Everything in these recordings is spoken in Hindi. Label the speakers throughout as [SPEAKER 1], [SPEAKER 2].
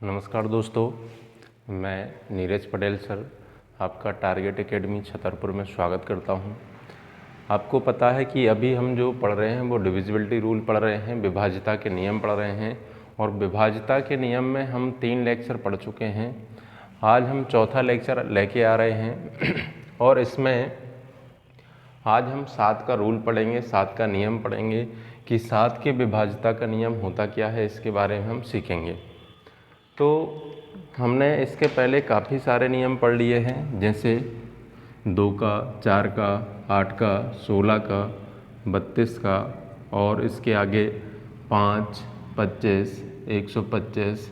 [SPEAKER 1] नमस्कार दोस्तों, मैं नीरज पटेल सर आपका टारगेट एकेडमी छतरपुर में स्वागत करता हूं। आपको पता है कि अभी हम जो पढ़ रहे हैं वो डिविजिबिलिटी रूल पढ़ रहे हैं, विभाज्यता के नियम पढ़ रहे हैं और विभाज्यता के नियम में हम 3 लेक्चर पढ़ चुके हैं। आज हम चौथा लेक्चर लेके आ रहे हैं और इसमें आज हम 7 का रूल पढ़ेंगे, 7 का नियम पढ़ेंगे कि 7 के विभाज्यता का नियम होता क्या है, इसके बारे में हम सीखेंगे। तो हमने इसके पहले काफ़ी सारे नियम पढ़ लिए हैं, जैसे 2 का, 4 का, 8 का, 16 का, 32 का और इसके आगे 5, 25, 125,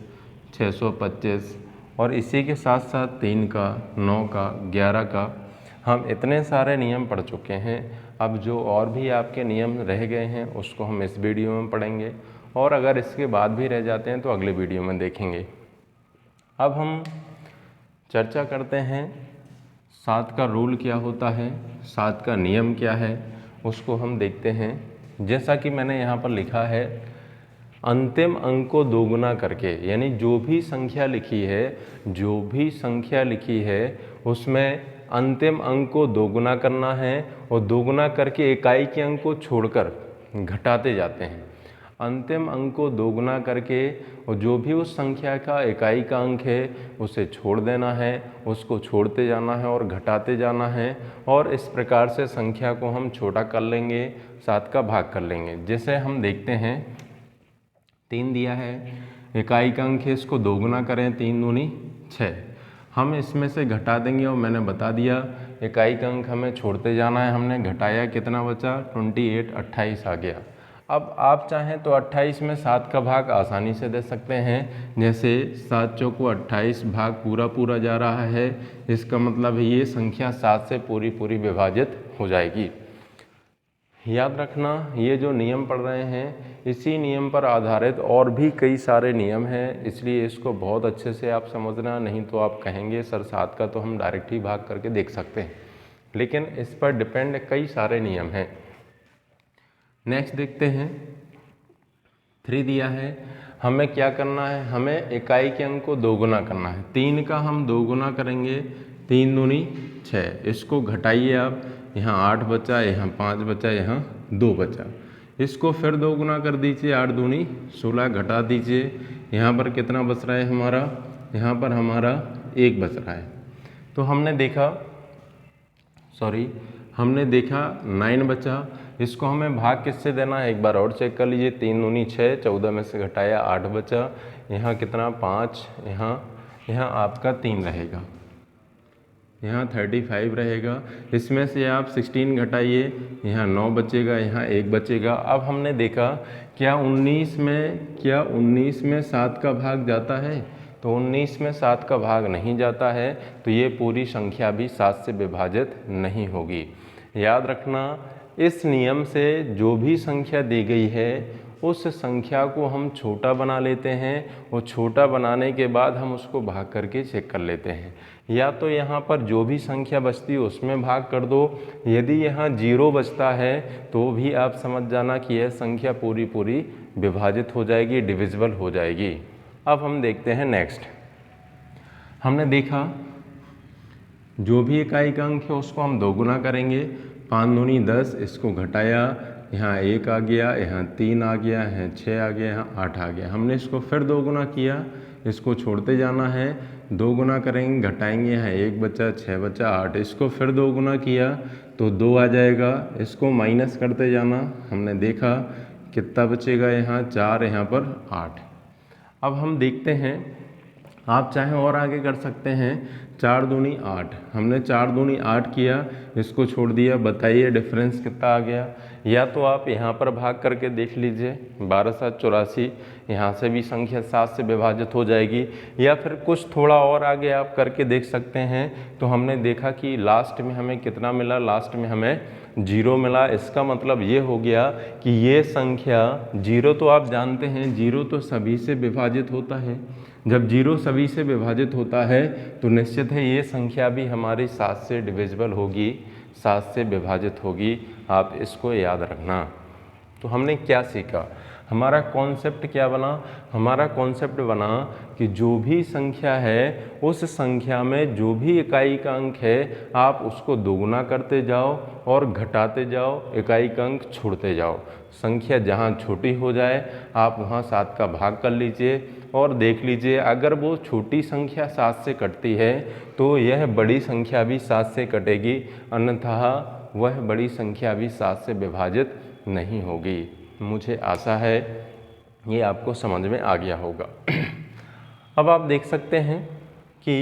[SPEAKER 1] 625 और इसी के साथ साथ 3 का, 9 का, 11 का। हम इतने सारे नियम पढ़ चुके हैं। अब जो और भी आपके नियम रह गए हैं उसको हम इस वीडियो में पढ़ेंगे और अगर इसके बाद भी रह जाते हैं तो अगले वीडियो में देखेंगे। अब हम चर्चा करते हैं 7 का रूल क्या होता है, 7 का नियम क्या है, उसको हम देखते हैं। जैसा कि मैंने यहाँ पर लिखा है, अंतिम अंक को दोगुना करके, यानी जो भी संख्या लिखी है उसमें अंतिम अंक को दोगुना करना है और दोगुना करके इकाई के अंक को छोड़कर घटाते जाते हैं। अंतिम अंक को दोगुना करके और जो भी उस संख्या का इकाई का अंक है उसे छोड़ देना है, उसको छोड़ते जाना है और घटाते जाना है और इस प्रकार से संख्या को हम छोटा कर लेंगे, 7 का भाग कर लेंगे। जैसे हम देखते हैं 3 दिया है, इकाई का अंक है, इसको दोगुना करें, 3 दूनी 6। हम इसमें से घटा देंगे और मैंने बता दिया इकाई का अंक हमें छोड़ते जाना है। हमने घटाया, कितना बचा, 28, 28 आ गया। अब आप चाहें तो 28 में 7 का भाग आसानी से दे सकते हैं। जैसे 7 चौको 28 भाग पूरा जा रहा है, इसका मतलब ये संख्या 7 से पूरी विभाजित हो जाएगी। याद रखना, ये जो नियम पढ़ रहे हैं इसी नियम पर आधारित और भी कई सारे नियम हैं, इसलिए इसको बहुत अच्छे से आप समझना, नहीं तो आप कहेंगे सर 7 का तो हम डायरेक्ट ही भाग करके देख सकते हैं, लेकिन इस पर डिपेंड कई सारे नियम हैं। नेक्स्ट देखते हैं, 3 दिया है, हमें क्या करना है, हमें इकाई के अंक को दोगुना करना है। 3 का हम दोगुना करेंगे, 3 दूनी 6। इसको घटाइए आप, यहाँ 8 बचा, यहाँ 5 बचा, यहाँ 2 बचा। इसको फिर दोगुना कर दीजिए, 8 दूनी 16, घटा दीजिए, यहाँ पर कितना बच रहा है हमारा, यहाँ पर हमारा 1 बच रहा है। तो हमने देखा 9 बचा। इसको हमें भाग किससे देना है, एक बार और चेक कर लीजिए। 3 दूनी 6, 14 में से घटाया 8 बचा, यहाँ कितना 5, यहाँ आपका 3 रहेगा, यहाँ 35 रहेगा। इसमें से आप 16 घटाइए, यहाँ 9 बचेगा, यहाँ 1 बचेगा। अब हमने देखा क्या 19 में 7 का भाग जाता है, तो 19 में 7 का भाग नहीं जाता है, तो ये पूरी संख्या भी 7 से विभाजित नहीं होगी। याद रखना, इस नियम से जो भी संख्या दी गई है उस संख्या को हम छोटा बना लेते हैं और छोटा बनाने के बाद हम उसको भाग करके चेक कर लेते हैं। या तो यहाँ पर जो भी संख्या बचती है उसमें भाग कर दो, यदि यहाँ 0 बचता है तो भी आप समझ जाना कि यह संख्या पूरी विभाजित हो जाएगी, डिविजिबल हो जाएगी। अब हम देखते हैं नेक्स्ट। हमने देखा जो भी इकाई का अंक है उसको हम दोगुना करेंगे, 5 दूनी 10, इसको घटाया, यहाँ 1 आ गया, यहाँ 3 आ गया, यहाँ 6 आ गया, यहाँ 8 आ गया। हमने इसको फिर दोगुना किया, इसको छोड़ते जाना है, दोगुना करेंगे, घटाएंगे, यहाँ 1 बचा, 6 बचा, 8। इसको फिर दोगुना किया तो 2 आ जाएगा, इसको माइनस करते जाना। हमने देखा कितना बचेगा, यहाँ 4, यहाँ पर 8। अब हम देखते हैं, आप चाहें और आगे कर सकते हैं, 4 दूनी 8। हमने 4 दूनी 8 किया, इसको छोड़ दिया, बताइए डिफरेंस कितना आ गया। या तो आप यहाँ पर भाग करके देख लीजिए, 12 7 84, यहाँ से भी संख्या 7 से विभाजित हो जाएगी। या फिर कुछ थोड़ा और आगे आप करके देख सकते हैं। तो हमने देखा कि लास्ट में हमें कितना मिला, लास्ट में हमें 0 मिला। इसका मतलब ये हो गया कि ये संख्या 0 तो आप जानते हैं, 0 तो सभी से विभाजित होता है। जब 0 सभी से विभाजित होता है तो निश्चित है ये संख्या भी हमारी 7 से डिविजिबल होगी, 7 से विभाजित होगी। आप इसको याद रखना। तो हमने क्या सीखा, हमारा कॉन्सेप्ट क्या बना? हमारा कॉन्सेप्ट बना कि जो भी संख्या है उस संख्या में जो भी इकाई का अंक है आप उसको दोगुना करते जाओ और घटाते जाओ, इकाई का अंक छोड़ते जाओ। संख्या जहाँ छोटी हो जाए आप वहाँ 7 का भाग कर लीजिए और देख लीजिए अगर वो छोटी संख्या 7 से कटती है तो यह बड़ी संख्या भी 7 से कटेगी, अन्यथा वह बड़ी संख्या भी 7 से विभाजित नहीं होगी। मुझे आशा है ये आपको समझ में आ गया होगा। अब आप देख सकते हैं कि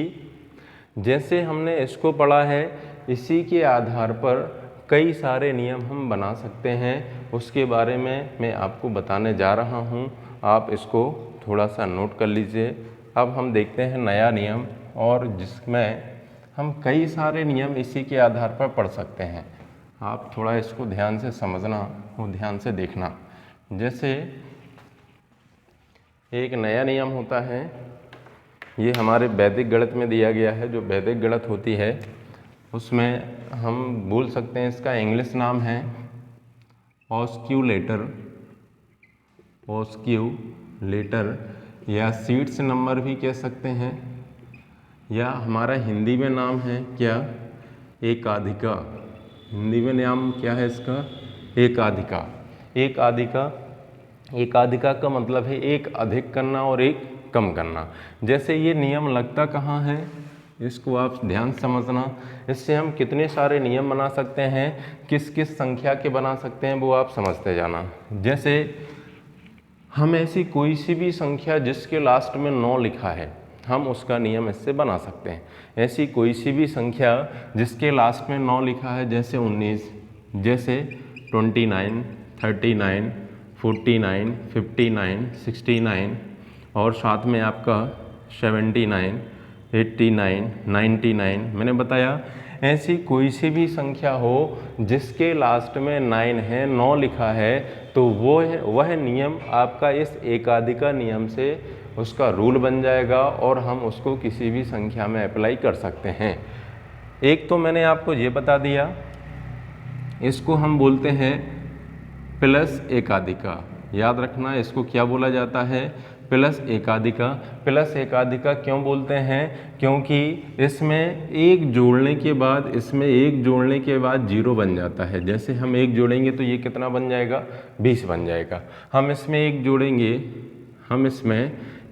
[SPEAKER 1] जैसे हमने इसको पढ़ा है इसी के आधार पर कई सारे नियम हम बना सकते हैं, उसके बारे में मैं आपको बताने जा रहा हूं। आप इसको थोड़ा सा नोट कर लीजिए। अब हम देखते हैं नया नियम, और जिसमें हम कई सारे नियम इसी के आधार पर पढ़ सकते हैं। आप थोड़ा इसको ध्यान से समझना और ध्यान से देखना। जैसे एक नया नियम होता है, ये हमारे वैदिक गणित में दिया गया है। जो वैदिक गणित होती है उसमें हम बोल सकते हैं, इसका इंग्लिश नाम है ऑस्क्यूलेटर, ऑस्क्यूलेटर या सीड्स नंबर भी कह सकते हैं, या हमारा हिंदी में नाम है क्या? एकाधिका। हिंदी में नाम क्या है इसका? एकाधिका। एकाधिका का मतलब है एक अधिक करना और एक कम करना। जैसे ये नियम लगता कहाँ है, इसको आप ध्यान से समझना। इससे हम कितने सारे नियम बना सकते हैं, किस किस संख्या के बना सकते हैं वो आप समझते जाना। जैसे हम ऐसी कोई सी भी संख्या जिसके लास्ट में 9 लिखा है, हम उसका नियम इससे बना सकते हैं। ऐसी कोई सी भी संख्या जिसके लास्ट में 9 लिखा है, जैसे 19, जैसे 29, 39, 49, 59, 69 और साथ में आपका 79, 89, 99 मैंने बताया। ऐसी कोई सी भी संख्या हो जिसके लास्ट में 9 है, 9 लिखा है, तो वह नियम आपका इस एकाधिका नियम से उसका रूल बन जाएगा और हम उसको किसी भी संख्या में अप्लाई कर सकते हैं। एक तो मैंने आपको ये बता दिया, इसको हम बोलते हैं प्लस एकाधिका। याद रखना इसको क्या बोला जाता है? प्लस एकाधिका। प्लस एकाधिका क्यों बोलते हैं? क्योंकि इसमें एक जोड़ने के बाद जीरो बन जाता है। जैसे हम एक जोड़ेंगे तो ये कितना बन जाएगा? 20 बन जाएगा। हम इसमें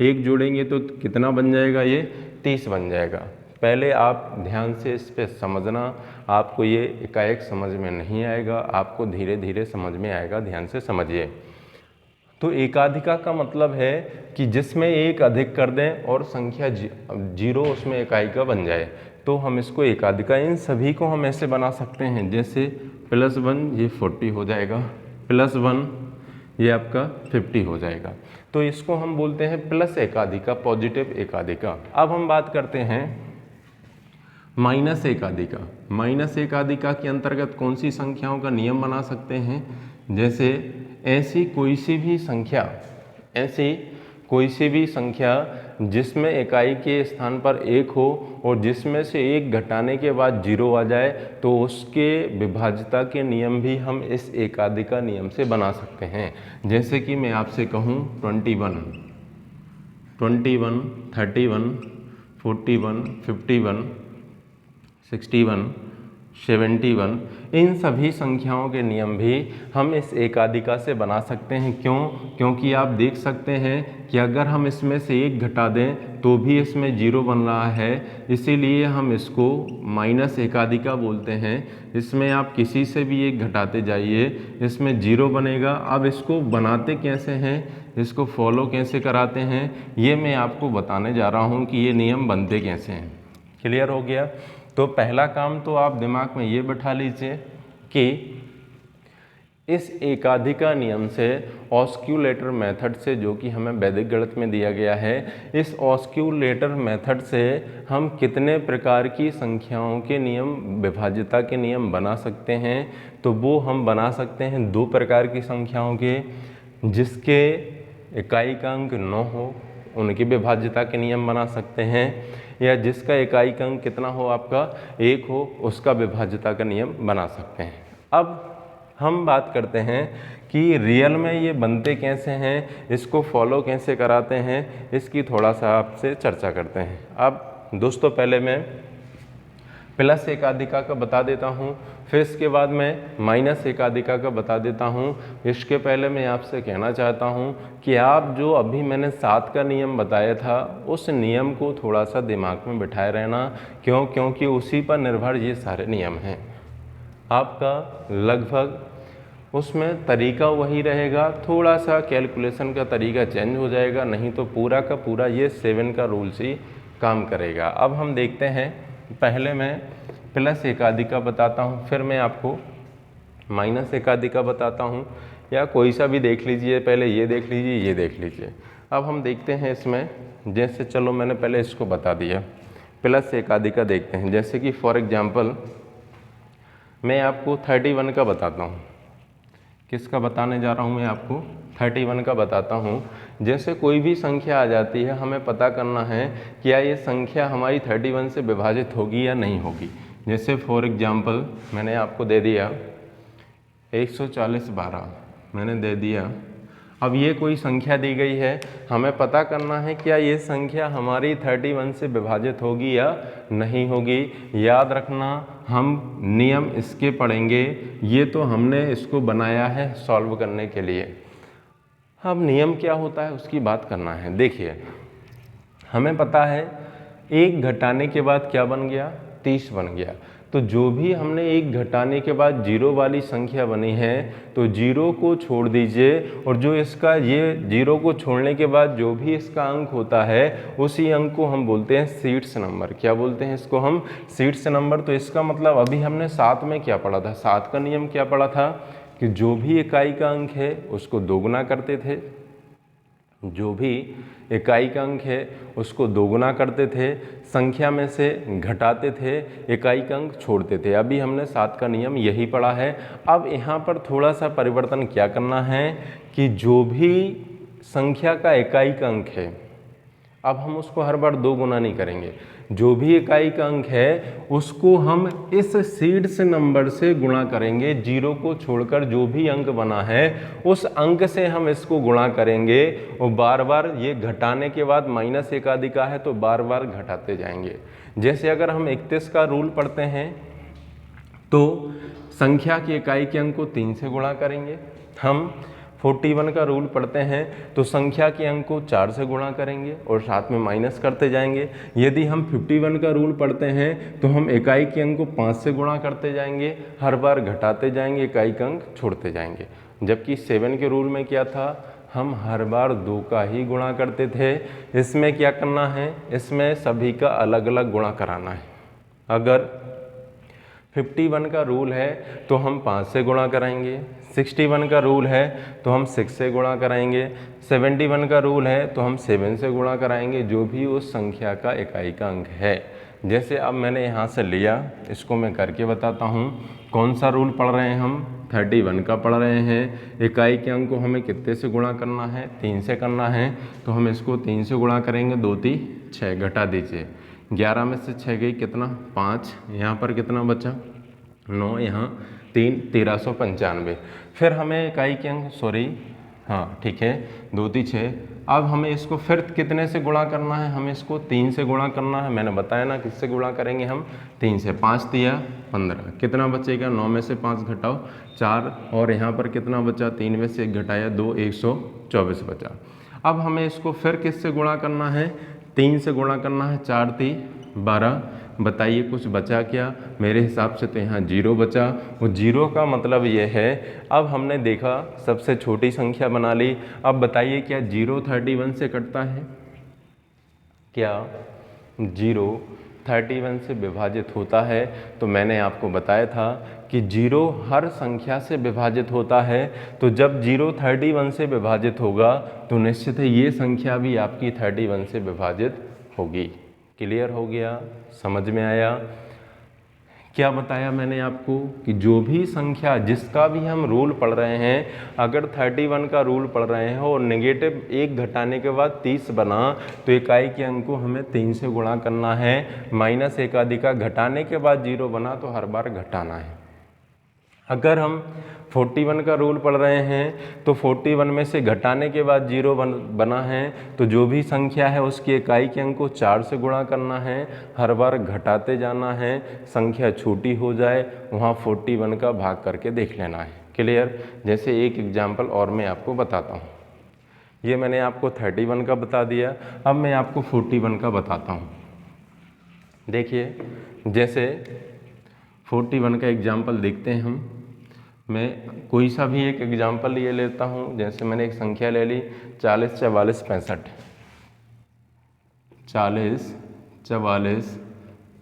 [SPEAKER 1] एक जोड़ेंगे तो कितना बन जाएगा? ये 30 बन जाएगा। पहले आप ध्यान से इस पे समझना, आपको ये एकाएक समझ में नहीं आएगा, आपको धीरे धीरे समझ में आएगा। ध्यान से समझिए। तो एकाधिका का मतलब है कि जिसमें एक अधिक कर दें और संख्या जीरो उसमें इकाई का बन जाए, तो हम इसको एकाधिका। इन सभी को हम ऐसे बना सकते हैं, जैसे +1 ये 40 हो जाएगा, +1 ये आपका 50 हो जाएगा। तो इसको हम बोलते हैं प्लस एकाधिका, पॉजिटिव एकाधिका। अब हम बात करते हैं माइनस एकाधिका। माइनस एकाधिका के अंतर्गत कौन सी संख्याओं का नियम बना सकते हैं? जैसे ऐसी कोई सी भी संख्या जिसमें इकाई के स्थान पर 1 हो और जिसमें से 1 घटाने के बाद 0 आ जाए, तो उसके विभाज्यता के नियम भी हम इस एकाधिका नियम से बना सकते हैं। जैसे कि मैं आपसे कहूँ 21, 31, 41, 51, 61, 71, इन सभी संख्याओं के नियम भी हम इस एकाधिका से बना सकते हैं। क्यों? क्योंकि आप देख सकते हैं कि अगर हम इसमें से 1 घटा दें तो भी इसमें 0 बन रहा है, इसीलिए हम इसको माइनस एकाधिका बोलते हैं। इसमें आप किसी से भी 1 घटाते जाइए, इसमें 0 बनेगा। अब इसको बनाते कैसे हैं, इसको फॉलो कैसे कराते हैं, ये मैं आपको बताने जा रहा हूँ कि ये नियम बनते कैसे हैं। क्लियर हो गया? तो पहला काम तो आप दिमाग में ये बैठा लीजिए कि इस एकाधिका नियम से ऑस्क्यूलेटर मेथड से, जो कि हमें वैदिक गणित में दिया गया है, इस ऑस्क्यूलेटर मेथड से हम कितने प्रकार की संख्याओं के नियम, विभाज्यता के नियम बना सकते हैं। तो वो हम बना सकते हैं 2 प्रकार की संख्याओं के, जिसके इकाई का अंक 9 हो उनकी विभाज्यता के नियम बना सकते हैं, या जिसका इकाई का अंक कितना हो आपका 1 हो उसका विभाज्यता का नियम बना सकते हैं। अब हम बात करते हैं कि रियल में ये बनते कैसे हैं, इसको फॉलो कैसे कराते हैं, इसकी थोड़ा सा आपसे चर्चा करते हैं। अब दोस्तों पहले मैं प्लस एकाधिका का बता देता हूँ, फिर इसके बाद मैं माइनस एकाधिका का बता देता हूँ। इसके पहले मैं आपसे कहना चाहता हूँ कि आप जो अभी मैंने 7 का नियम बताया था, उस नियम को थोड़ा सा दिमाग में बिठाए रहना। क्योंकि उसी पर निर्भर ये सारे नियम हैं। आपका लगभग उसमें तरीका वही रहेगा, थोड़ा सा कैलकुलेशन का तरीका चेंज हो जाएगा, नहीं तो पूरा का पूरा ये 7 का रूल्स ही काम करेगा। अब हम देखते हैं, पहले मैं प्लस एकाधिका बताता हूँ, फिर मैं आपको माइनस एकाधिका बताता हूँ, या कोई सा भी देख लीजिए, पहले ये देख लीजिए, ये देख लीजिए। अब हम देखते हैं इसमें, जैसे चलो मैंने पहले इसको बता दिया, प्लस एकाधिका देखते हैं। जैसे कि फॉर एग्जांपल मैं आपको 31 का बताता हूँ। किसका बताने जा रहा हूँ मैं आपको? 31 का बताता हूँ। जैसे कोई भी संख्या आ जाती है, हमें पता करना है क्या ये संख्या हमारी 31 से विभाजित होगी या नहीं होगी। जैसे फॉर एग्जांपल मैंने आपको दे दिया 140/12 मैंने दे दिया। अब ये कोई संख्या दी गई है, हमें पता करना है क्या ये संख्या हमारी 31 से विभाजित होगी या नहीं होगी। याद रखना, हम नियम इसके पढ़ेंगे, ये तो हमने इसको बनाया है सॉल्व करने के लिए। अब नियम क्या होता है उसकी बात करना है। देखिए, हमें पता है 1 घटाने के बाद क्या बन गया? 30 बन गया। तो जो भी हमने 1 घटाने के बाद 0 वाली संख्या बनी है, तो 0 को छोड़ दीजिए, और जो इसका ये 0 को छोड़ने के बाद जो भी इसका अंक होता है, उसी अंक को हम बोलते हैं सीड्स नंबर। क्या बोलते हैं इसको हम? Seeds number. तो इसका मतलब अभी हमने 7 में क्या पढ़ा था? 7 का नियम क्या पढ़ा था कि जो भी इकाई का अंक है उसको दोगुना करते थे, जो भी इकाई का अंक है उसको दोगुना करते थे, संख्या में से घटाते थे, इकाई का अंक छोड़ते थे। अभी हमने 7 का नियम यही पढ़ा है। अब यहाँ पर थोड़ा सा परिवर्तन क्या करना है कि जो भी संख्या का इकाई का अंक है, अब हम उसको हर बार 2 गुना नहीं करेंगे। जो भी इकाई का अंक है उसको हम इस सीड्स नंबर से गुणा करेंगे। 0 को छोड़कर जो भी अंक बना है उस अंक से हम इसको गुणा करेंगे, और बार बार ये घटाने के बाद माइनस एकाधिका है तो बार बार घटाते जाएंगे। जैसे अगर हम 31 का रूल पढ़ते हैं तो संख्या की इकाई के अंक को 3 से गुणा करेंगे। हम 41 का रूल पढ़ते हैं तो संख्या के अंक को 4 से गुणा करेंगे और साथ में माइनस करते जाएंगे। यदि हम 51 का रूल पढ़ते हैं तो हम इकाई के अंक को 5 से गुणा करते जाएंगे, हर बार घटाते जाएंगे, इकाई का अंक छोड़ते जाएंगे। जबकि 7 के रूल में क्या था? हम हर बार 2 का ही गुणा करते थे। इसमें क्या करना है? इसमें सभी का अलग अलग गुणा कराना है। अगर 51 का रूल है तो हम 5 से गुणा कराएंगे, 61 का रूल है तो हम 6 से गुणा कराएंगे, 71 का रूल है तो हम 7 से गुणा कराएंगे, जो भी उस संख्या का इकाई का अंक है। जैसे अब मैंने यहाँ से लिया, इसको मैं करके बताता हूँ। कौन सा रूल पढ़ रहे हैं हम? 31 का पढ़ रहे हैं। इकाई के अंक को हमें कितने से गुणा करना है? 3 से करना है। तो हम इसको 3 से गुणा करेंगे, 2 3 6, घटा दीजिए। 11 में से 6 गई कितना? 5। यहाँ पर कितना बचा? 9, यहाँ 3, 1395। फिर हमें इकाई के अंक, हाँ ठीक है, 2 3 6। अब हमें इसको फिर कितने से गुणा करना है? हमें इसको 3 से गुणा करना है। मैंने बताया ना किससे गुणा करेंगे हम? 3 से। 5 तिया 15, कितना बचेगा? 9 में से 5 घटाओ 4, और यहाँ पर कितना बचा? 3 में से 1 घटाया 2, 124 बचा। अब हमें इसको फिर किससे गुणा करना है? 3 से गुणा करना है। 4 3 12। बताइए कुछ बचा क्या? मेरे हिसाब से तो यहाँ 0 बचा। वो 0 का मतलब ये है, अब हमने देखा सबसे छोटी संख्या बना ली। अब बताइए क्या 0 31 से कटता है? क्या 0 31 से विभाजित होता है? तो मैंने आपको बताया था कि 0 हर संख्या से विभाजित होता है। तो जब 0 31 से विभाजित होगा तो निश्चित है ये संख्या भी आपकी 31 से विभाजित होगी। क्लियर हो गया? समझ में आया? क्या बताया मैंने आपको कि जो भी संख्या जिसका भी हम रूल पढ़ रहे हैं, अगर 31 का रूल पढ़ रहे हैं और नेगेटिव 1 घटाने के बाद 30 बना तो इकाई के अंक को हमें 3 से गुणा करना है। माइनस एकाधिका घटाने के बाद 0 बना तो हर बार घटाना है। अगर हम 41 का रूल पढ़ रहे हैं तो 41 में से घटाने के बाद 0 बना है, तो जो भी संख्या है उसकी इकाई के अंक को 4 से गुणा करना है, हर बार घटाते जाना है, संख्या छोटी हो जाए वहाँ 41 का भाग करके देख लेना है। क्लियर। जैसे एक एग्जाम्पल और मैं आपको बताता हूँ। ये मैंने आपको 31 का बता दिया, अब मैं आपको 41 का बताता हूँ। देखिए, जैसे 41 का एग्जाम्पल देखते हैं हम। मैं कोई सा भी एक एग्जाम्पल ये लेता हूँ। जैसे मैंने एक संख्या ले ली 40, 44, 65। 40, 44,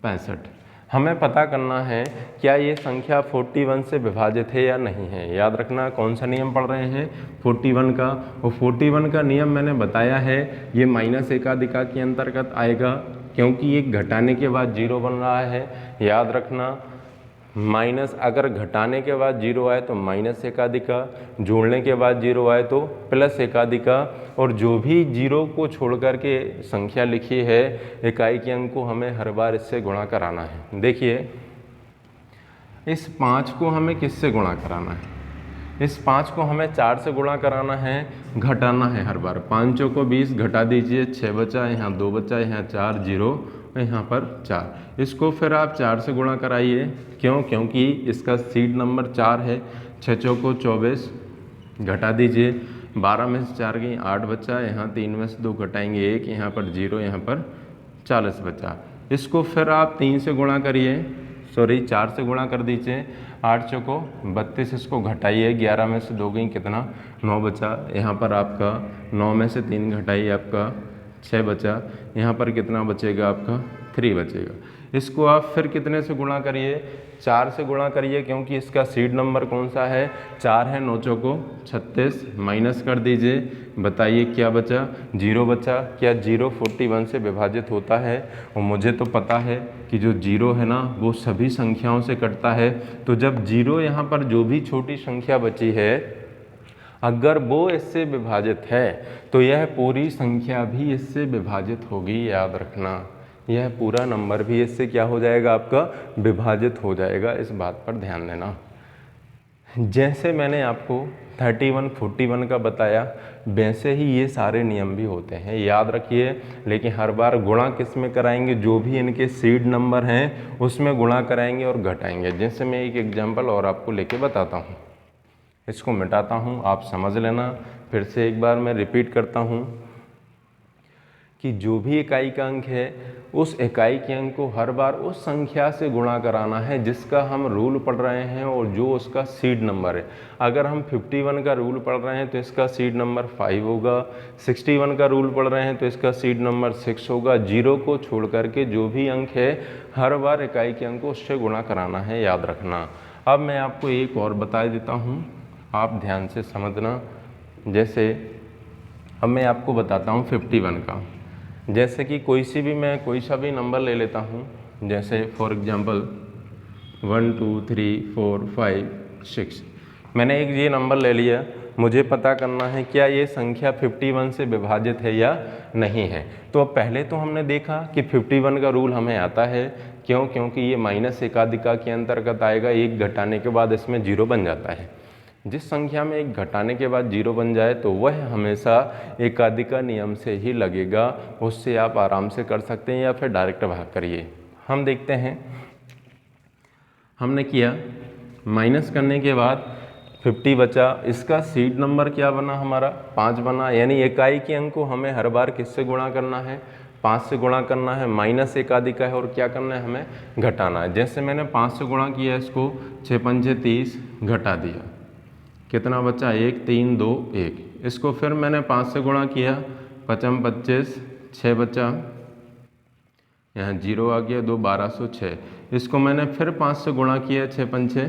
[SPEAKER 1] 65। हमें पता करना है क्या ये संख्या 41 से विभाजित है या नहीं है। याद रखना कौन सा नियम पढ़ रहे हैं, 41 का। और 41 का नियम मैंने बताया है, ये माइनस एकाधिका के अंतर्गत आएगा, क्योंकि ये घटाने के बाद 0 बन रहा है। याद रखना, माइनस अगर घटाने के बाद 0 आए तो माइनस एकाधिका, जोड़ने के बाद 0 आए तो प्लस एकाधिका, और जो भी 0 को छोड़ कर के संख्या लिखी है इकाई के अंक को हमें हर बार इससे गुणा कराना है। देखिए, इस 5 को हमें किससे गुणा कराना है, इस 5 को हमें 4 से गुणा कराना है, घटाना है हर बार। 5 चौको 20, घटा दीजिए, 6 बचा, यहाँ 2 बचा, यहाँ 4, 0, यहाँ पर 4। इसको फिर आप 4 से गुणा कराइए। क्यों? क्योंकि इसका सीड नंबर 4 है। 6 चौको 24, घटा दीजिए, 12 में से 4 गई, 8 बचा, यहाँ 3 में से 2 घटाएंगे 1, यहाँ पर 0, यहाँ पर 40 बचा। इसको फिर आप 3 से गुणा करिए, 4 से गुणा कर दीजिए। 8 चौको 32, इसको घटाइए, 11 में से 2 गई, कितना, 9 बचा, यहाँ पर आपका 9 में से 3 घटाइए, आपका 6 बचा, यहाँ पर कितना बचेगा, आपका 3 बचेगा। इसको आप फिर कितने से गुणा करिए, 4 से गुणा करिए, क्योंकि इसका सीड नंबर कौन सा है, 4 है। 9 चौको 36, माइनस कर दीजिए, बताइए क्या बचा, 0 बचा। क्या 0 41 से विभाजित होता है? और मुझे तो पता है कि जो 0 है ना वो सभी संख्याओं से कटता है। तो जब 0 यहाँ पर जो भी छोटी संख्या बची है अगर वो इससे विभाजित है तो यह पूरी संख्या भी इससे विभाजित होगी। याद रखना, यह पूरा नंबर भी इससे क्या हो जाएगा, आपका विभाजित हो जाएगा। इस बात पर ध्यान देना। जैसे मैंने आपको 31, 41 का बताया, वैसे ही ये सारे नियम भी होते हैं, याद रखिए। लेकिन हर बार गुणा किस में कराएंगे, जो भी इनके सीड नंबर हैं उसमें गुणा कराएंगे और घटाएंगे। जैसे मैं एक एग्जाम्पल और आपको लेके बताता हूँ, इसको मिटाता हूँ, आप समझ लेना। फिर से एक बार मैं रिपीट करता हूँ कि जो भी इकाई का अंक है उस इकाई के अंक को हर बार उस संख्या से गुणा कराना है जिसका हम रूल पढ़ रहे हैं और जो उसका सीड नंबर है। अगर हम 51 का रूल पढ़ रहे हैं तो इसका सीड नंबर 5 होगा, 61 का रूल पढ़ रहे हैं तो इसका सीड नंबर 6 होगा। 0 को छोड़ करके जो भी अंक है हर बार इकाई के अंक को उससे गुणा कराना है, याद रखना। अब मैं आपको एक और बता देता हूँ, आप ध्यान से समझना। जैसे अब मैं आपको बताता हूँ 51 का। जैसे कि कोई सा भी नंबर ले लेता हूँ, जैसे फॉर एग्जांपल 1 2 3 4 5 6। मैंने एक ये नंबर ले लिया, मुझे पता करना है क्या ये संख्या 51 से विभाजित है या नहीं है। तो अब पहले तो हमने देखा कि 51 का रूल हमें आता है। क्यों? क्योंकि ये माइनस एकाधिका के अंतर्गत आएगा। एक घटाने के बाद इसमें 0 बन जाता है। जिस संख्या में एक घटाने के बाद 0 बन जाए तो वह हमेशा एकाधिका नियम से ही लगेगा। उससे आप आराम से कर सकते हैं या फिर डायरेक्ट भाग करिए। हम देखते हैं, हमने किया, माइनस करने के बाद 50 बचा। इसका सीड नंबर क्या बना, हमारा 5 बना। यानी इकाई के अंक को हमें हर बार किससे गुणा करना है, 5 से गुणा करना है। माइनस एकाधिका है और क्या करना है, हमें घटाना है। जैसे मैंने 5 से गुणा किया, इसको 6 पंजे 30, घटा दिया, कितना बचा, 1 3 2 1। इसको फिर मैंने 5 से गुणा किया, 5 25, 6 बचा, यहाँ 0 आ गया, 2 1206। इसको मैंने फिर 5 से गुणा किया, 6 पंजे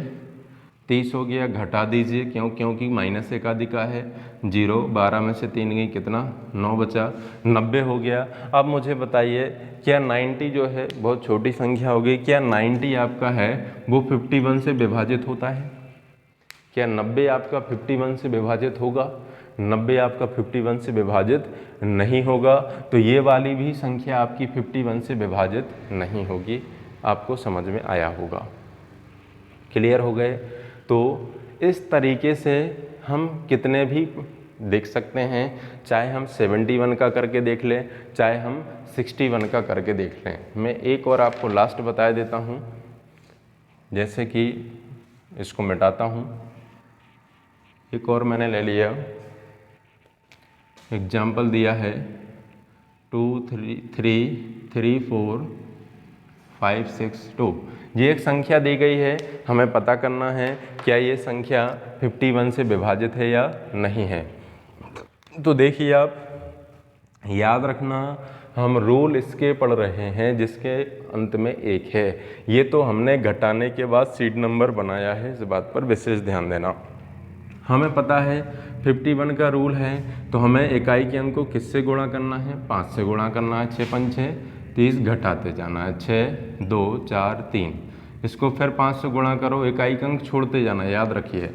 [SPEAKER 1] 30 हो गया, घटा दीजिए। क्योंकि माइनस एकाधिका है। 0, 12 में से 3 गई, कितना, 9 बचा, 90 हो गया। अब मुझे बताइए क्या 90 जो है बहुत छोटी संख्या हो गई, क्या 90 आपका है वो 51 से विभाजित होता है? क्या 90 आपका 51 से विभाजित होगा? 90 आपका 51 से विभाजित नहीं होगा। तो ये वाली भी संख्या आपकी 51 से विभाजित नहीं होगी। आपको समझ में आया होगा, क्लियर हो गए? तो इस तरीके से हम कितने भी देख सकते हैं, चाहे हम 71 का करके देख लें, चाहे हम 61 का करके देख लें। मैं एक और आपको लास्ट बता देता हूँ, जैसे कि इसको मिटाता हूँ, एक और मैंने ले लिया, एग्जाम्पल दिया है 2 3 3 4 5 6 2। ये एक संख्या दी गई है, हमें पता करना है क्या ये संख्या 51 से विभाजित है या नहीं है। तो देखिए, आप याद रखना, हम रूल इसके पढ़ रहे हैं जिसके अंत में 1 है। ये तो हमने घटाने के बाद सीड नंबर बनाया है, इस बात पर विशेष ध्यान देना। हमें पता है 51 का रूल है, तो हमें इकाई के अंक को किससे गुणा करना है, 5 से गुणा करना है। 6 5 6 30 घटाते जाना है, 6 2 4 3। इसको फिर 5 से गुणा करो, इकाई का अंक छोड़ते जाना, याद रखिए।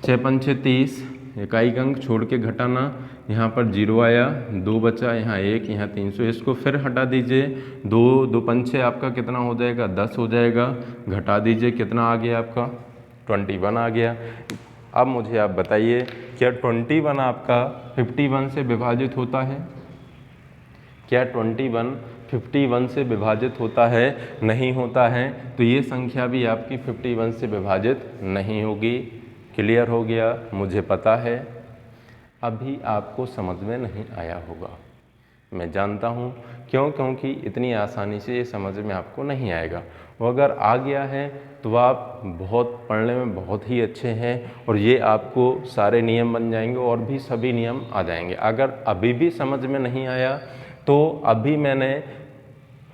[SPEAKER 1] 6 5 6 30, इकाई का अंक छोड़ के घटाना, यहाँ पर 0 आया, 2 बचा, यहाँ 1, यहाँ 300। इसको फिर हटा दीजिए, 2 2 5 6 आपका कितना हो जाएगा, 10 हो जाएगा। घटा दीजिए, कितना आ गया आपका, 21 आ गया। अब मुझे आप बताइए, क्या 21 आपका 51 से विभाजित होता है? क्या 21 51 से विभाजित होता है? नहीं होता है, तो ये संख्या भी आपकी 51 से विभाजित नहीं होगी। क्लियर हो गया? मुझे पता है अभी आपको समझ में नहीं आया होगा, मैं जानता हूँ। क्यों? क्योंकि इतनी आसानी से ये समझ में आपको नहीं आएगा। वो अगर आ गया है तो आप बहुत पढ़ने में बहुत ही अच्छे हैं, और ये आपको सारे नियम बन जाएंगे और भी सभी नियम आ जाएंगे। अगर अभी भी समझ में नहीं आया तो अभी मैंने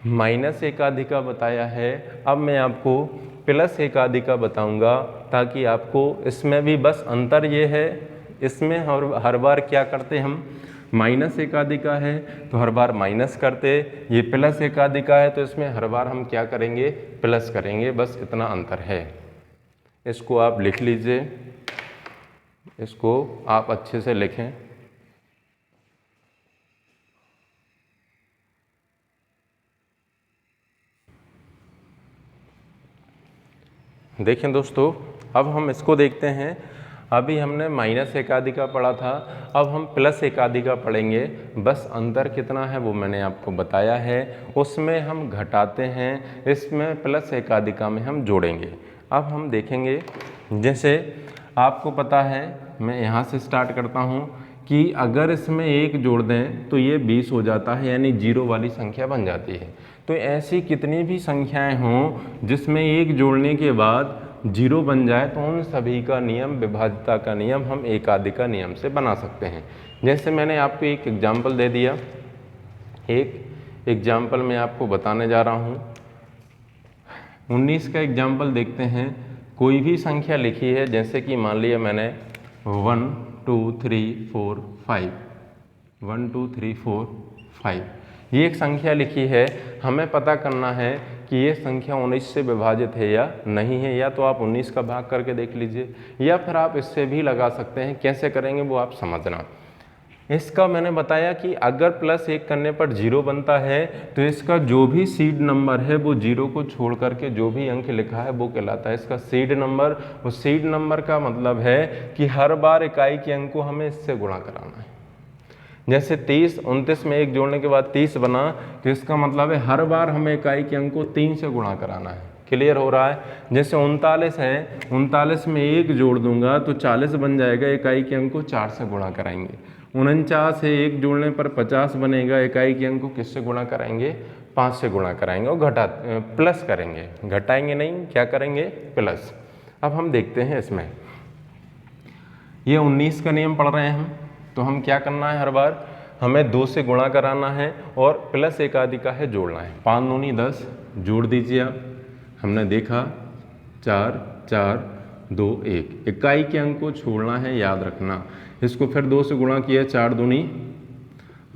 [SPEAKER 1] माइनस एकाधिका बताया है, अब मैं आपको प्लस एकाधिका बताऊंगा, ताकि आपको इसमें भी बस अंतर ये है, इसमें हर बार क्या करते हम, माइनस एकाधिका है तो हर बार माइनस करते, ये प्लस एकाधिका है तो इसमें हर बार हम क्या करेंगे, प्लस करेंगे, बस इतना अंतर है। इसको आप लिख लीजिए, इसको आप अच्छे से लिखें। देखें दोस्तों, अब हम इसको देखते हैं। अभी हमने माइनस एकाधिका पढ़ा था, अब हम प्लस एकाधिका पढ़ेंगे। बस अंतर कितना है वो मैंने आपको बताया है, उसमें हम घटाते हैं, इसमें प्लस एकाधिका में हम जोड़ेंगे। अब हम देखेंगे, जैसे आपको पता है, मैं यहाँ से स्टार्ट करता हूँ कि अगर इसमें 1 जोड़ दें तो ये 20 हो जाता है, यानी 0 वाली संख्या बन जाती है। तो ऐसी कितनी भी संख्याएं हों जिसमें 1 जोड़ने के बाद 0 बन जाए, तो उन सभी का नियम, विभाज्यता का नियम, हम एकाधिका नियम से बना सकते हैं। जैसे मैंने आपको एक एग्जाम्पल दे दिया, एक एग्जाम्पल मैं आपको बताने जा रहा हूँ। 19 का एग्जाम्पल देखते हैं। कोई भी संख्या लिखी है, जैसे कि मान लिया मैंने 1 2 3 4 5, 1 2 3 4 5, ये एक संख्या लिखी है। हमें पता करना है कि ये संख्या 19 से विभाजित है या नहीं है। या तो आप 19 का भाग करके देख लीजिए, या फिर आप इससे भी लगा सकते हैं। कैसे करेंगे वो आप समझना। इसका मैंने बताया कि अगर +1 करने पर 0 बनता है, तो इसका जो भी सीड नंबर है वो 0 को छोड़ करके जो भी अंक लिखा है वो कहलाता है इसका सीड नंबर। वो सीड नंबर का मतलब है कि हर बार इकाई के अंक को हमें इससे गुणा कराना है। जैसे 30 29 में 1 जोड़ने के बाद 30 बना, तो इसका मतलब है हर बार हमें इकाई के अंक को 3 से गुणा कराना है। क्लियर हो रहा है? जैसे 39 है, 39 में 1 जोड़ दूंगा तो 40 बन जाएगा, इकाई के अंक को 4 से गुणा कराएंगे। 49 है, 1 जोड़ने पर 50 बनेगा, इकाई के अंक को किससे गुणा कराएंगे, 5 से गुणा कराएंगे और प्लस करेंगे, घटाएंगे नहीं, क्या करेंगे, प्लस। अब हम देखते हैं इसमें, ये 19 का नियम पढ़ रहे हैं हम, तो हम क्या करना है, हर बार हमें 2 से गुणा कराना है और प्लस एकाधिका है जोड़ना है। 5 दूनी 10, जोड़ दीजिए आप। हमने देखा 4 4 2 1, इकाई के अंक को छोड़ना है, याद रखना। इसको फिर 2 से गुणा किया, 4 दूनी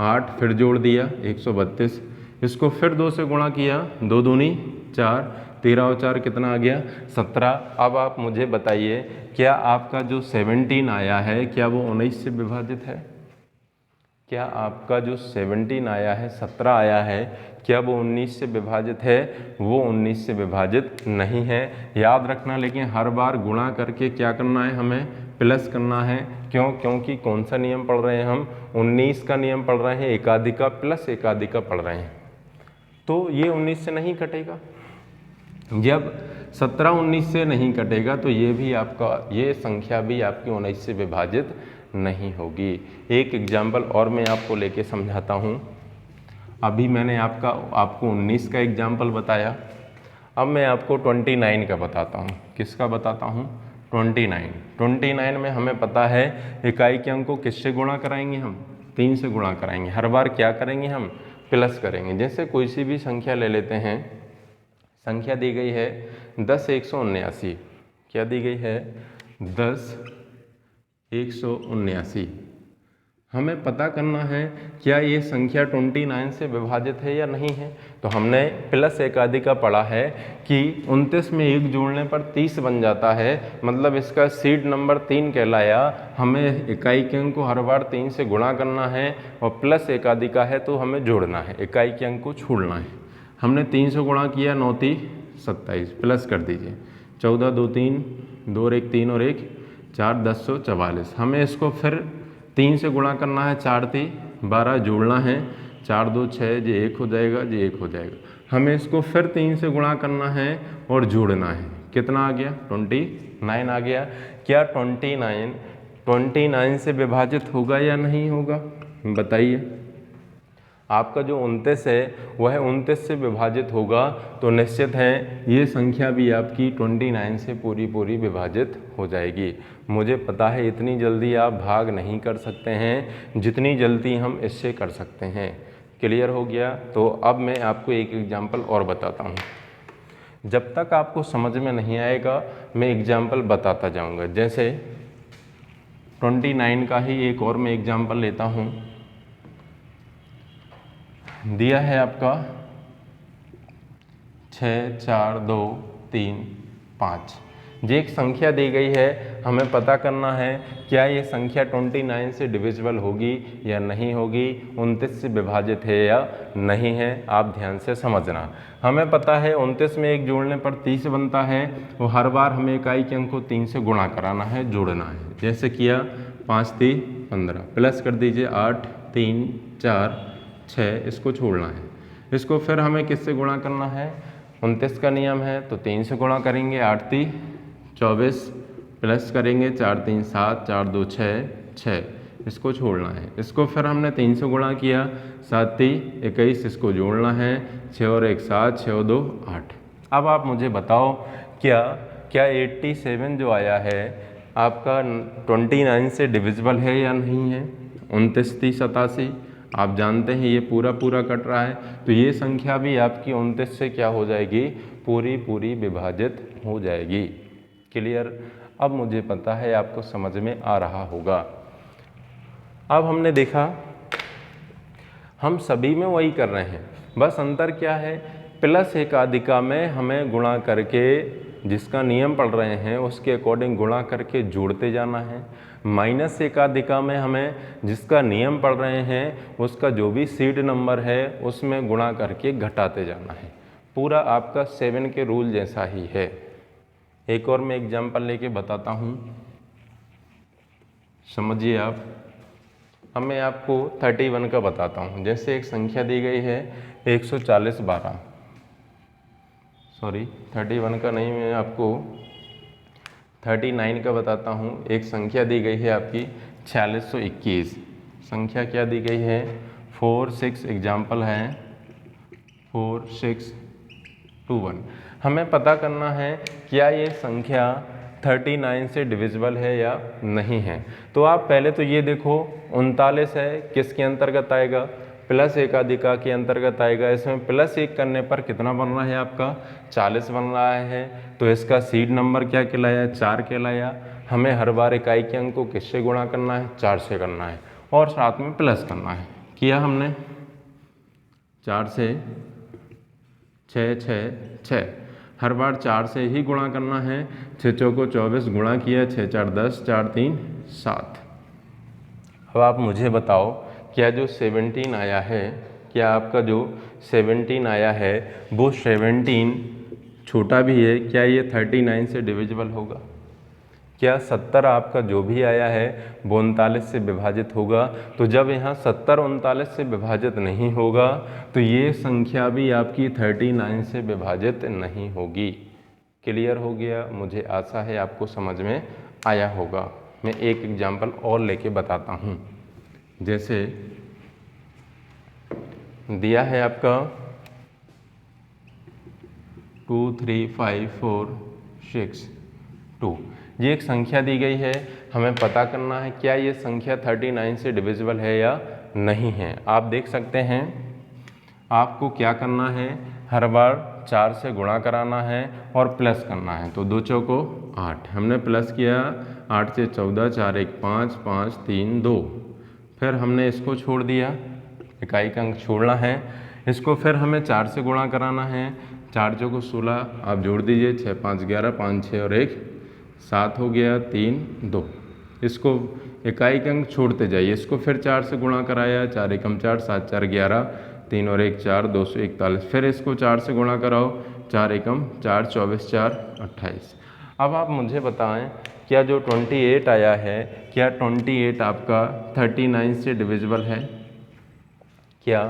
[SPEAKER 1] 8, फिर जोड़ दिया 132। इसको फिर 2 से गुणा किया, 2 दूनी 4, 13 और 4 कितना आ गया, 17। अब आप मुझे बताइए, क्या आपका जो 17 आया है, क्या वो 19 से विभाजित है? क्या आपका जो 17 आया है, 17 आया है, क्या वो 19 से विभाजित है? वो 19 से विभाजित नहीं है, याद रखना। लेकिन हर बार गुणा करके क्या करना है, हमें प्लस करना है। क्यों? क्योंकि कौन सा नियम पढ़ रहे हैं हम? 19 का नियम पढ़ रहे हैं, एकाधिका प्लस एकाधिका पढ़ रहे हैं। तो ये 19 से नहीं कटेगा। जब 17 19 से नहीं कटेगा तो ये भी आपका, ये संख्या भी आपकी 19 से विभाजित नहीं होगी। एक एग्जाम्पल और मैं आपको लेके समझाता हूँ। अभी मैंने आपको 19 का एग्जाम्पल बताया, अब मैं आपको 29 का बताता हूँ। किसका बताता हूँ? 29 में हमें पता है इकाई के अंक को किससे गुणा कराएंगे हम? 3 से गुणा कराएंगे। हर बार क्या करेंगे हम? प्लस करेंगे। जैसे कोई सी भी संख्या ले लेते हैं, संख्या दी गई है 10 179। क्या दी गई है? 10 179। हमें पता करना है क्या ये संख्या 29 से विभाजित है या नहीं है। तो हमने प्लस एकाधिका पढ़ा है कि 29 में 1 जोड़ने पर 30 बन जाता है, मतलब इसका सीड नंबर 3 कहलाया। हमें इकाई के अंक को हर बार 3 से गुणा करना है और प्लस एकाधिका है तो हमें जोड़ना है, इकाई के अंक को छोड़ना है। हमने 3 से गुणा किया, 9 3 27, प्लस कर दीजिए 14 2 3 2 और 1 3 और 1 4 10 44। हमें इसको फिर 3 से गुणा करना है, 4 3 12 जोड़ना है, 4 2 6, ये 1 हो जाएगा, ये 1 हो जाएगा। हमें इसको फिर 3 से गुणा करना है और जोड़ना है। कितना आ गया? 29 आ गया। क्या 29 से विभाजित होगा या नहीं होगा? बताइए। आपका जो 29 है वह 29 से विभाजित होगा, तो निश्चित है ये संख्या भी आपकी 29 से पूरी विभाजित हो जाएगी। मुझे पता है इतनी जल्दी आप भाग नहीं कर सकते हैं जितनी जल्दी हम इससे कर सकते हैं। क्लियर हो गया? तो अब मैं आपको एक एग्जाम्पल और बताता हूँ। जब तक आपको समझ में नहीं आएगा मैं एग्जाम्पल बताता जाऊँगा। जैसे 29 का ही एक और मैं एग्जाम्पल लेता हूँ। दिया है आपका 6 4 2 3 5। ये एक संख्या दी गई है, हमें पता करना है क्या ये संख्या 29 से डिविजिबल होगी या नहीं होगी, 29 से विभाजित है या नहीं है। आप ध्यान से समझना। हमें पता है 29 में 1 जोड़ने पर 30 बनता है, वो हर बार हमें इकाई के अंक को 3 से गुणा कराना है, जोड़ना है। जैसे किया 5 3 15, प्लस कर दीजिए 8 3 4 6, इसको छोड़ना है। इसको फिर हमें किससे गुणा करना है? 29 का नियम है तो 3 से गुणा करेंगे, 8 3 24, प्लस करेंगे 4 3 7 4 2 6, इसको छोड़ना है। इसको फिर हमने 3 से गुणा किया, 7 3 21, इसको जोड़ना है, 6 और 1 7, 6 और 2 8। अब आप मुझे बताओ क्या 87 जो आया है आपका 29 से डिविजिबल है या नहीं है? 29 30 87, आप जानते हैं ये पूरा कट रहा है, तो ये संख्या भी आपकी 29 से क्या हो जाएगी? पूरी विभाजित हो जाएगी। क्लियर? अब मुझे पता है आपको समझ में आ रहा होगा। अब हमने देखा हम सभी में वही कर रहे हैं, बस अंतर क्या है? प्लस एकाधिका में हमें गुणा करके, जिसका नियम पढ़ रहे हैं उसके अकॉर्डिंग गुणा करके जोड़ते जाना है। माइनस एकाधिका में हमें जिसका नियम पढ़ रहे हैं उसका जो भी सीड नंबर है उसमें गुणा करके घटाते जाना है। पूरा आपका 7 के रूल जैसा ही है। एक और मैं एग्जाम्पल लेके बताता हूँ, समझिए आप। अब मैं आपको 31 का बताता हूँ। जैसे एक संख्या दी गई है 140 12, सॉरी 31 का नहीं, मैं आपको 39 का बताता हूँ। एक संख्या दी गई है आपकी 4621। संख्या क्या दी गई है? 4 6, एग्जाम्पल है 4 6 2 1। हमें पता करना है क्या ये संख्या 39 से डिविजिबल है या नहीं है। तो आप पहले तो ये देखो 39 है, किसके अंतर्गत आएगा? प्लस एकाधिका के अंतर्गत आएगा। इसमें प्लस 1 करने पर कितना बन रहा है आपका? 40 बन रहा है। तो इसका सीड नंबर क्या कहलाया? 4 कहलाया। हमें हर बार इकाई के अंक को किससे गुणा करना है? 4 से करना है और साथ में प्लस करना है। किया हमने 4 से 6 6 6, हर बार 4 से ही गुणा करना है। 6 चौको 24 गुणा किया, 6 4 10, 4 3 7। अब आप मुझे बताओ क्या जो 17 आया है, क्या आपका जो 17 आया है वो 17 छोटा भी है, क्या ये 39 से डिविजिबल होगा? क्या 70 आपका जो भी आया है वो 39 से विभाजित होगा? तो जब यहाँ 70 39 से विभाजित नहीं होगा तो ये संख्या भी आपकी 39 से विभाजित नहीं होगी। क्लियर हो गया? मुझे आशा है आपको समझ में आया होगा। मैं एक एग्जाम्पल और लेके बताता हूँ। जैसे दिया है आपका 2 3 5 4 6 2, ये एक संख्या दी गई है, हमें पता करना है क्या ये संख्या 39 से डिविजिबल है या नहीं है। आप देख सकते हैं, आपको क्या करना है, हर बार 4 से गुणा कराना है और प्लस करना है। तो 2 चौको 8, हमने प्लस किया 8 से 14, 4 1 5 5 3 2, फिर हमने इसको छोड़ दिया, इकाई का अंक छोड़ना है। इसको फिर हमें 4 से गुणा कराना है, 4 चौको 16, आप जोड़ दीजिए, 6 5 11, 5 6 और 1 7 हो गया, 3 2। इसको इकाई के अंक छोड़ते जाइए, इसको फिर 4 से गुणा कराया, 4 एकम 4, 7 4 11, 3 और 1 4, 241। फिर इसको 4 से गुणा कराओ, 4 एकम 4, 24 4 28। अब आप मुझे बताएं, क्या जो 28 आया है, क्या 28 आपका 39 से डिविजिबल है? क्या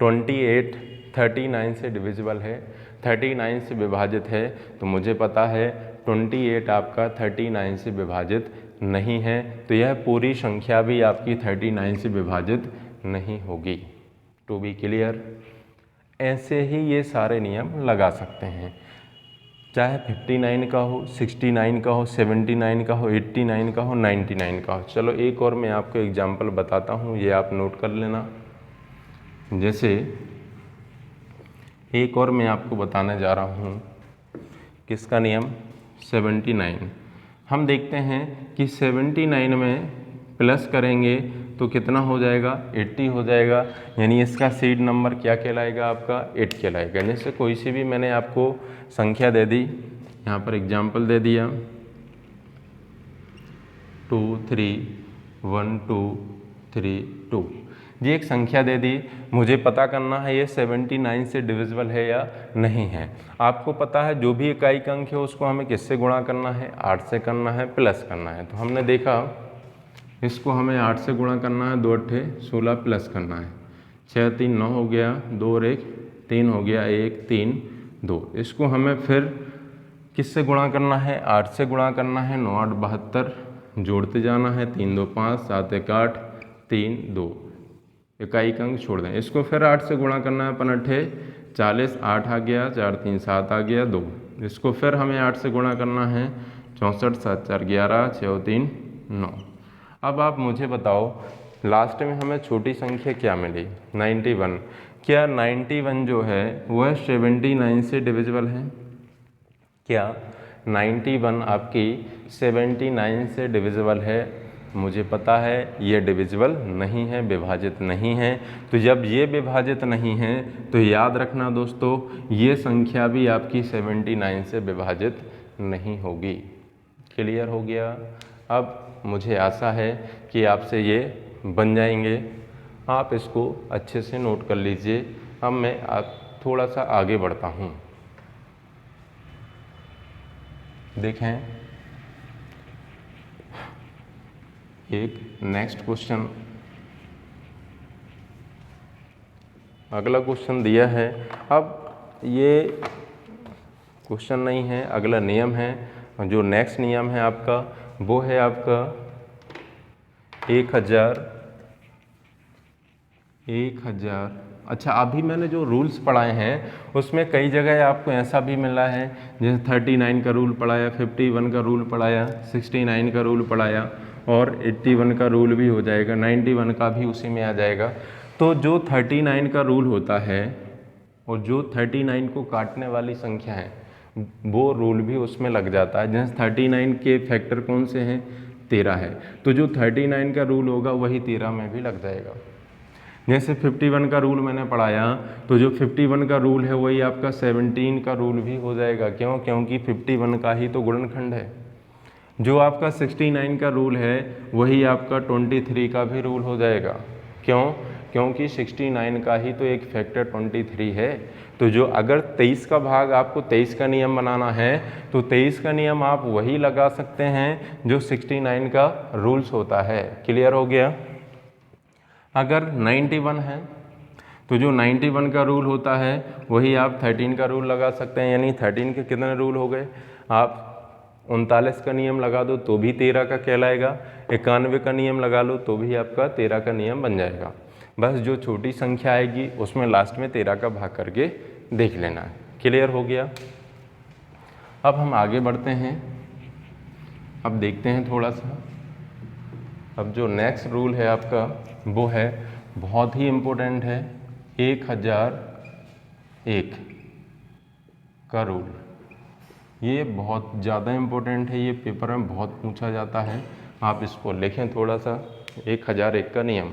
[SPEAKER 1] 28 39 से डिविजिबल है, 39 से विभाजित है? तो मुझे पता है 28 आपका 39 से विभाजित नहीं है, तो यह पूरी संख्या भी आपकी 39 से विभाजित नहीं होगी। To be clear? ऐसे ही ये सारे नियम लगा सकते हैं, चाहे 59 का हो, 69 का हो, 79 का हो, 89 का हो, 99 का हो। चलो एक और मैं आपको एग्जाम्पल बताता हूँ, ये आप नोट कर लेना। जैसे एक और मैं आपको बताने जा रहा हूँ, किसका नियम? 79। हम देखते हैं कि 79 में प्लस करेंगे तो कितना हो जाएगा? 80 हो जाएगा, यानी इसका सीड नंबर क्या कहलाएगा? आपका 8 कहलाएगा। जैसे कोई सी भी मैंने आपको संख्या दे दी, यहाँ पर एग्जाम्पल दे दिया 2 3 1 2 3 2, ये एक संख्या दे दी, मुझे पता करना है ये 79 से डिविजिबल है या नहीं है। आपको पता है जो भी इकाई का अंक है उसको हमें किससे गुणा करना है? 8 से करना है, प्लस करना है। तो हमने देखा इसको हमें 8 से गुणा करना है, 2 8 16 प्लस करना है, 6 3 9 हो गया, 2 और 1 3 हो गया, 1 3 2। इसको हमें फिर किससे गुणा करना है? 8 से गुणा करना है, 9 8 72, जोड़ते जाना है, 3 2 5, 7 1 8, 3 2, इकाई का अंक छोड़ दें। इसको फिर 8 से गुणा करना है, 5 8 40, 8 आ गया, 4 3 7 आ गया, 2। इसको फिर हमें 8 से गुणा करना है, 64 7 4 11, 6 3 9। अब आप मुझे बताओ, लास्ट में हमें छोटी संख्या क्या मिली? 91। क्या 91 जो है वह 79 से डिविजिबल है? क्या 91 आपकी 79 से डिविजिबल है? मुझे पता है ये डिविजिबल नहीं है, विभाजित नहीं है। तो जब ये विभाजित नहीं है तो याद रखना दोस्तों, ये संख्या भी आपकी 79 से विभाजित नहीं होगी। क्लियर हो गया? अब मुझे आशा है कि आपसे ये बन जाएंगे, आप इसको अच्छे से नोट कर लीजिए। अब मैं थोड़ा सा आगे बढ़ता हूँ। देखें एक नेक्स्ट क्वेश्चन, अगला क्वेश्चन दिया है। अब ये क्वेश्चन नहीं है, अगला नियम है। जो नेक्स्ट नियम है आपका वो है आपका 1000। अच्छा, अभी मैंने जो रूल्स पढ़ाए हैं उसमें कई जगह आपको ऐसा भी मिला है, जैसे 39 का रूल पढ़ाया, 51 का रूल पढ़ाया, 69 का रूल पढ़ाया और 81 का रूल भी हो जाएगा, 91 का भी उसी में आ जाएगा। तो जो 39 का रूल होता है और जो 39 को काटने वाली संख्या है वो रूल भी उसमें लग जाता है। जैसे 39 के फैक्टर कौन से हैं? 13 है, तो जो 39 का रूल होगा वही 13 में भी लग जाएगा। जैसे 51 का रूल मैंने पढ़ाया, तो जो 51 का रूल है वही आपका 17 का रूल भी हो जाएगा। क्यों? क्योंकि 51 का ही तो गुणनखंड है। जो आपका 69 का रूल है वही आपका 23 का भी रूल हो जाएगा। क्यों? क्योंकि 69 का ही तो एक फैक्टर 23 है। तो जो अगर 23 का भाग आपको 23 का नियम बनाना है तो 23 का नियम आप वही लगा सकते हैं जो 69 का रूल्स होता है। क्लियर हो गया? अगर 91 है तो जो 91 का रूल होता है वही आप 13 का रूल लगा सकते हैं, यानी 13 के कितने रूल हो गए? आप 39 का नियम लगा दो तो भी 13 का कहलाएगा, 91 का नियम लगा लो तो भी आपका 13 का नियम बन जाएगा। बस जो छोटी संख्या आएगी उसमें लास्ट में 13 का भाग करके देख लेना है। क्लियर हो गया? अब हम आगे बढ़ते हैं, अब देखते हैं थोड़ा सा। अब जो नेक्स्ट रूल है आपका वो है बहुत ही इम्पोर्टेंट है, 1001 का रूल। ये बहुत ज़्यादा इम्पोर्टेंट है, ये पेपर में बहुत पूछा जाता है। आप इसको लिखें थोड़ा सा, 1001 का नियम।